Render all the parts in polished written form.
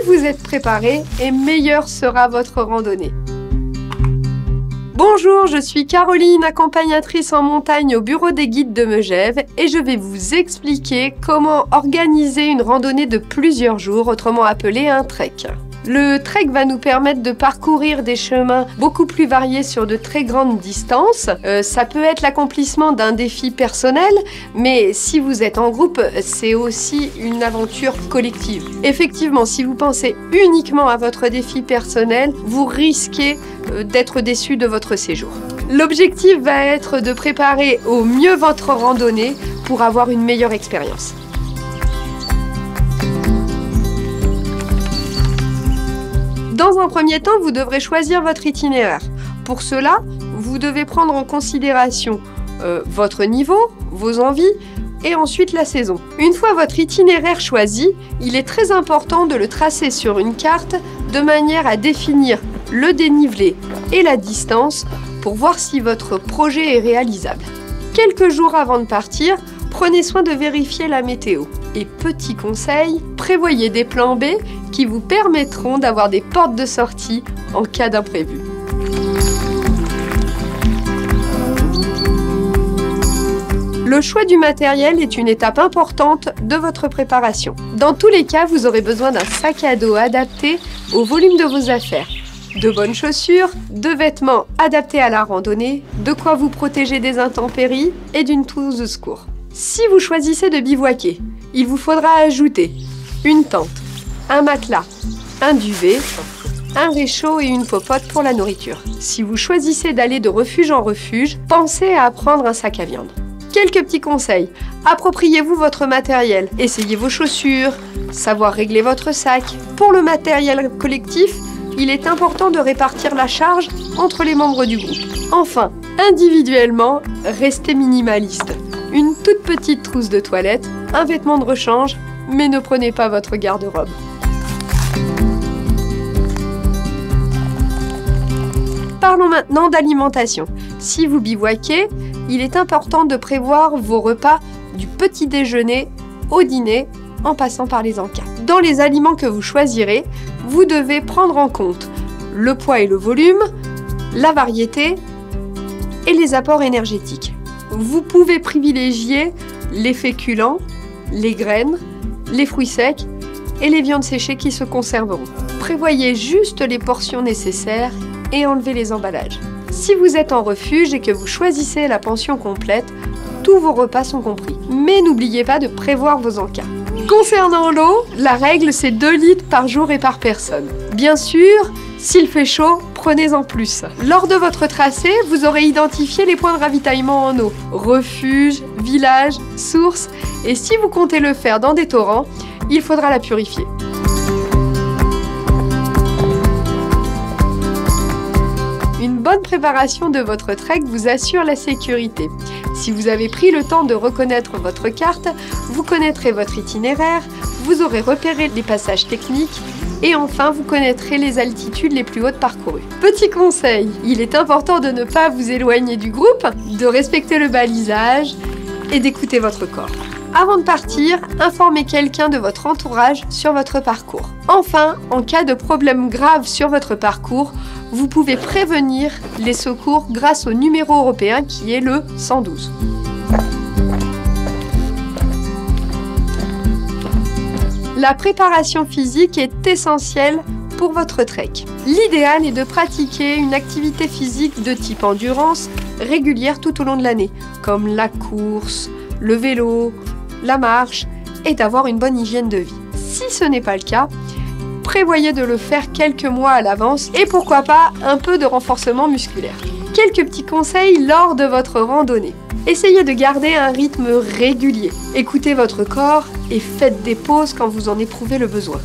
vous êtes préparé et meilleure sera votre randonnée. Bonjour, je suis Caroline, accompagnatrice en montagne au bureau des guides de Megève et je vais vous expliquer comment organiser une randonnée de plusieurs jours, autrement appelée un trek. Le trek va nous permettre de parcourir des chemins beaucoup plus variés sur de très grandes distances. Ça peut être l'accomplissement d'un défi personnel, mais si vous êtes en groupe, c'est aussi une aventure collective. Effectivement, si vous pensez uniquement à votre défi personnel, vous risquez d'être déçu de votre séjour. L'objectif va être de préparer au mieux votre randonnée pour avoir une meilleure expérience. Dans un premier temps, vous devrez choisir votre itinéraire. Pour cela, vous devez prendre en considération votre niveau, vos envies et ensuite la saison. Une fois votre itinéraire choisi, il est très important de le tracer sur une carte de manière à définir le dénivelé et la distance pour voir si votre projet est réalisable. Quelques jours avant de partir, prenez soin de vérifier la météo. Et petit conseil, prévoyez des plans B qui vous permettront d'avoir des portes de sortie en cas d'imprévu. Le choix du matériel est une étape importante de votre préparation. Dans tous les cas, vous aurez besoin d'un sac à dos adapté au volume de vos affaires. De bonnes chaussures, de vêtements adaptés à la randonnée, de quoi vous protéger des intempéries et d'une trousse de secours. Si vous choisissez de bivouaquer, il vous faudra ajouter une tente, un matelas, un duvet, un réchaud et une popote pour la nourriture. Si vous choisissez d'aller de refuge en refuge, pensez à prendre un sac à viande. Quelques petits conseils. Appropriez-vous votre matériel. Essayez vos chaussures, savoir régler votre sac. Pour le matériel collectif, il est important de répartir la charge entre les membres du groupe. Enfin, individuellement, restez minimaliste. Une toute petite trousse de toilette, un vêtement de rechange, mais ne prenez pas votre garde-robe. Parlons maintenant d'alimentation. Si vous bivouaquez, il est important de prévoir vos repas du petit déjeuner au dîner en passant par les encas. Dans les aliments que vous choisirez, vous devez prendre en compte le poids et le volume, la variété et les apports énergétiques. Vous pouvez privilégier les féculents, les graines, les fruits secs et les viandes séchées qui se conserveront. Prévoyez juste les portions nécessaires et enlevez les emballages. Si vous êtes en refuge et que vous choisissez la pension complète, tous vos repas sont compris. Mais n'oubliez pas de prévoir vos encas. Concernant l'eau, la règle c'est 2 litres par jour et par personne. Bien sûr, s'il fait chaud, prenez-en plus. Lors de votre tracé, vous aurez identifié les points de ravitaillement en eau. Refuge, village, source. Et si vous comptez le faire dans des torrents, il faudra la purifier. Une bonne préparation de votre trek vous assure la sécurité. Si vous avez pris le temps de reconnaître votre carte, vous connaîtrez votre itinéraire, vous aurez repéré les passages techniques et enfin vous connaîtrez les altitudes les plus hautes parcourues. Petit conseil, il est important de ne pas vous éloigner du groupe, de respecter le balisage et d'écouter votre corps. Avant de partir, informez quelqu'un de votre entourage sur votre parcours. Enfin, en cas de problème grave sur votre parcours, vous pouvez prévenir les secours grâce au numéro européen qui est le 112. La préparation physique est essentielle pour votre trek. L'idéal est de pratiquer une activité physique de type endurance régulière tout au long de l'année, comme la course, le vélo, la marche et d'avoir une bonne hygiène de vie. Si ce n'est pas le cas, prévoyez de le faire quelques mois à l'avance et pourquoi pas un peu de renforcement musculaire. Quelques petits conseils lors de votre randonnée. Essayez de garder un rythme régulier. Écoutez votre corps et faites des pauses quand vous en éprouvez le besoin.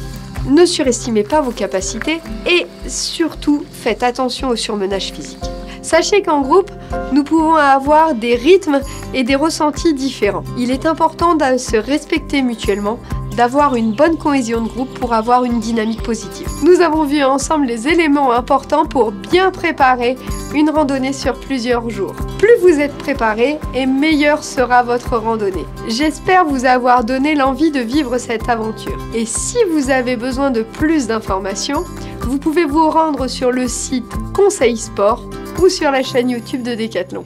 Ne surestimez pas vos capacités et surtout faites attention au surmenage physique. Sachez qu'en groupe, nous pouvons avoir des rythmes et des ressentis différents. Il est important de se respecter mutuellement, d'avoir une bonne cohésion de groupe pour avoir une dynamique positive. Nous avons vu ensemble les éléments importants pour bien préparer une randonnée sur plusieurs jours. Plus vous êtes préparé et meilleure sera votre randonnée. J'espère vous avoir donné l'envie de vivre cette aventure. Et si vous avez besoin de plus d'informations, vous pouvez vous rendre sur le site Conseil Sport ou sur la chaîne YouTube de Decathlon.